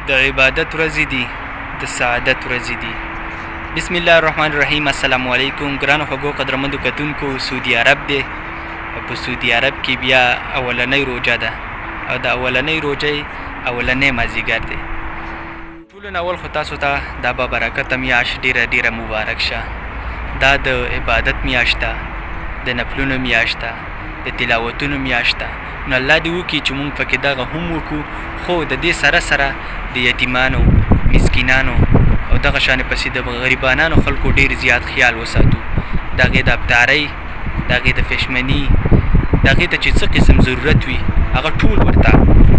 د عبادت ورځې دي، د سعادت ورځې دي. بسم الله الرحمن الرحیم. السلام علیکم ګرانو خوږو قدرمندو کتونکو. سعودي عرب دی او په سعودي عرب کې بیا اولنۍ روژه ده او د اولنۍ روژې اولنۍ مازدیګر دی. ټولو نه اول خو تاسو ته دا با برکته میاشت ډیره مبارک شه. دا د عبادت میاشت ده، د نفلونو میاشت ده، د تلاوتونو میاشت ده. نو الله دې وکړي چې مونږ پکې دغه هم وکړو، خو د دې سره د یتیمانو، مسکینانو او دغه شانې پسې د غریبانانو خلکو ډېر زیات خیال وساتو. د هغې د ابدارۍ، د هغې د فشمني، د هغې ته چې څه قسم ضرورت وي هغه ټول ورته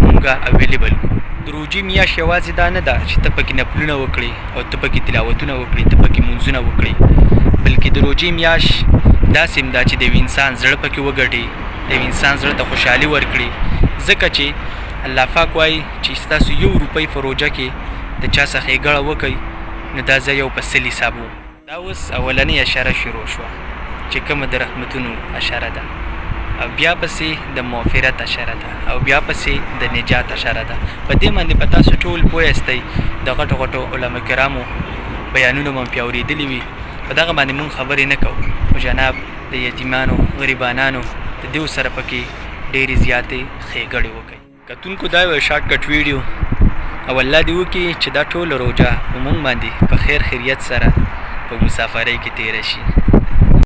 مونږ اویلیبل کړو. د روژې میاشت یوازې دا نه ده چې ته پکې نفلونه وکړې او ته پکې تلاوتونه وکړې، ته پکې منځونه وکړې، بلکې د روژې میاشت داسې هم ده چې د یو انسان زړه پکې وګټي، د یو انسان زړه ته خوشحالي ورکړي. ځکه چې الله پاک وایي چې ستاسو 1 روپۍ په روژه کې د چا څخه ښېګړه وکئ نو دا ځای یو په 100 حسابو. دا اوس اولنۍ اشاره شروع شوه چې کومه د رحمتونو اشاره ده، او بیا پسې د مغفرت اشاره ده، او بیا پسې د نجات اشاره ده. په دې باندې په تاسو ټول پوه یاستئ. د غټو علما کرامو بیانونه مو پې اورېدلي وي، په دغه باندې مونږ خبرې نه کوو. خو جناب د یتیمانو، غریبانانو د دې سره پکې ډېرې زیاتې ښېګړې وکړئ. کتونکو دا یو شارټ کټ ویډیو او الله دې وکړي چې دا ټوله روژه په مونږ باندې په خیر خیریت سره په مسافرۍ کې تېره شي.